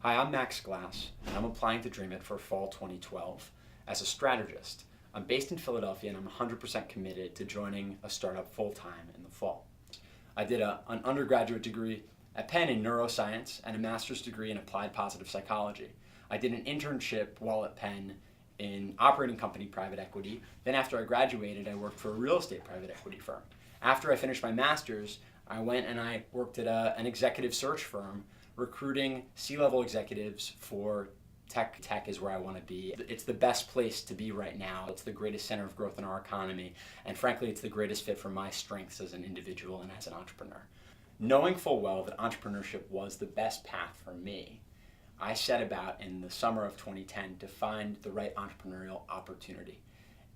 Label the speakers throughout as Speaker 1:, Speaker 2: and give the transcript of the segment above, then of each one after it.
Speaker 1: Hi, I'm Max Glass, and I'm applying to DreamIt for fall 2012 as a strategist. I'm based in Philadelphia, and I'm 100% committed to joining a startup full-time in the fall. I did an undergraduate degree at Penn in neuroscience and a master's degree in applied positive psychology. I did an internship while at Penn in operating company private equity. Then after I graduated, I worked for a real estate private equity firm. After I finished my master's, I went and I worked at an executive search firm recruiting C-level executives for tech. Tech is where I want to be. It's the best place to be right now. It's the greatest center of growth in our economy. And frankly, it's the greatest fit for my strengths as an individual and as an entrepreneur. Knowing full well that entrepreneurship was the best path for me, I set about in the summer of 2010 to find the right entrepreneurial opportunity.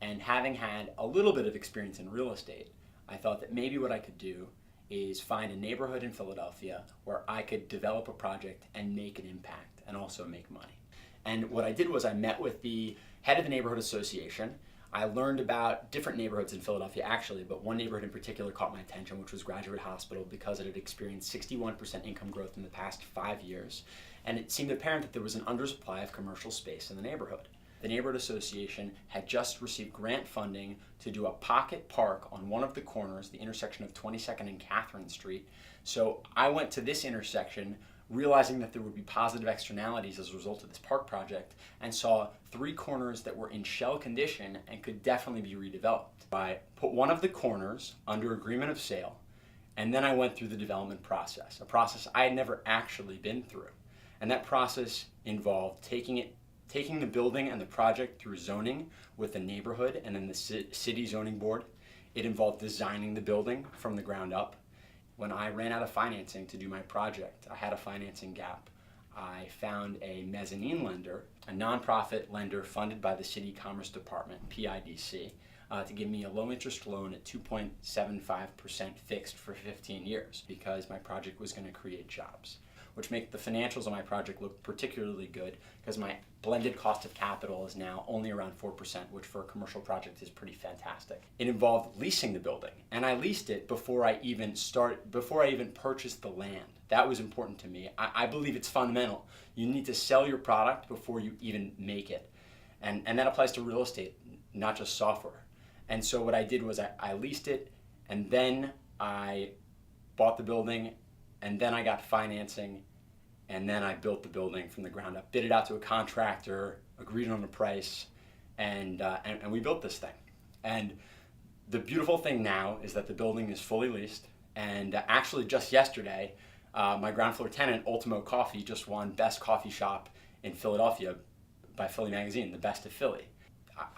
Speaker 1: And having had a little bit of experience in real estate, I thought that maybe what I could do is find a neighborhood in Philadelphia where I could develop a project and make an impact and also make money. And what I did was I met with the head of the neighborhood association. I learned about different neighborhoods in Philadelphia actually, but one neighborhood in particular caught my attention, which was Graduate Hospital, because it had experienced 61% income growth in the past 5 years. And it seemed apparent that there was an undersupply of commercial space in the neighborhood. The neighborhood association had just received grant funding to do a pocket park on one of the corners, the intersection of 22nd and Catherine Street. So I went to this intersection realizing that there would be positive externalities as a result of this park project, and saw 3 corners that were in shell condition and could definitely be redeveloped. I put one of the corners under agreement of sale, and then I went through the development process, a process I had never actually been through. And that process involved taking the building and the project through zoning with the neighborhood and then the city zoning board. It involved designing the building from the ground up. When I ran out of financing to do my project, I had a financing gap. I found a mezzanine lender, a nonprofit lender funded by the City Commerce Department, PIDC, to give me a low interest loan at 2.75% fixed for 15 years because my project was going to create jobs, which make the financials of my project look particularly good because my blended cost of capital is now only around 4%, which for a commercial project is pretty fantastic. It involved leasing the building, and I leased it before I even purchased the land. That was important to me. I believe it's fundamental. You need to sell your product before you even make it. And that applies to real estate, not just software. And so what I did was I leased it, and then I bought the building, and then I got financing, and then I built the building from the ground up, bid it out to a contractor, agreed on a price, and we built this thing. And the beautiful thing now is that the building is fully leased, and actually just yesterday, my ground floor tenant, Ultimo Coffee, just won Best Coffee Shop in Philadelphia by Philly Magazine, the best of Philly.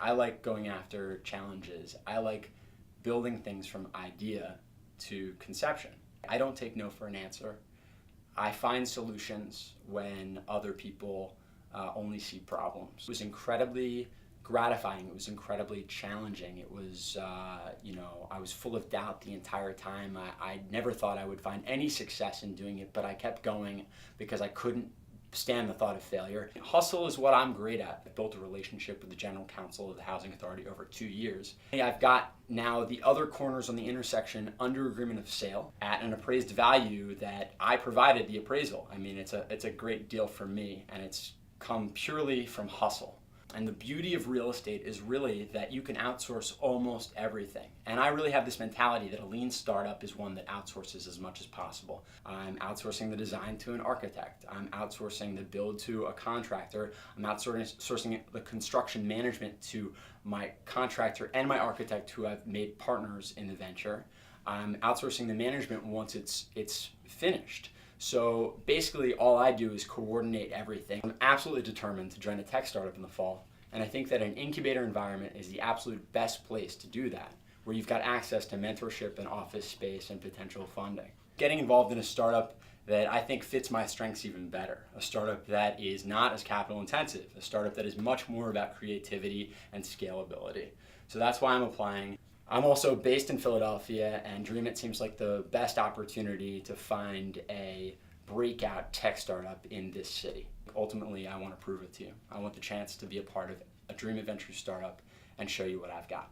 Speaker 1: I like going after challenges. I like building things from idea to conception. I don't take no for an answer. I find solutions when other people only see problems. It was incredibly gratifying. It was incredibly challenging. It was, I was full of doubt the entire time. I never thought I would find any success in doing it, but I kept going because I couldn't stand the thought of failure. Hustle is what I'm great at. I built a relationship with the general counsel of the Housing Authority over 2 years. I've got now the other corners on the intersection under agreement of sale at an appraised value that I provided the appraisal. I mean, it's a great deal for me, and it's come purely from hustle. And the beauty of real estate is really that you can outsource almost everything. And I really have this mentality that a lean startup is one that outsources as much as possible. I'm outsourcing the design to an architect. I'm outsourcing the build to a contractor. I'm outsourcing the construction management to my contractor and my architect who I've made partners in the venture. I'm outsourcing the management once it's finished. So basically all I do is coordinate everything. I'm absolutely determined to join a tech startup in the fall, and I think that an incubator environment is the absolute best place to do that, where you've got access to mentorship and office space and potential funding. Getting involved in a startup that I think fits my strengths even better, a startup that is not as capital intensive, a startup that is much more about creativity and scalability. So that's why I'm applying. I'm also based in Philadelphia, and DreamIt seems like the best opportunity to find a breakout tech startup in this city. Ultimately, I want to prove it to you. I want the chance to be a part of a DreamIt Venture startup and show you what I've got.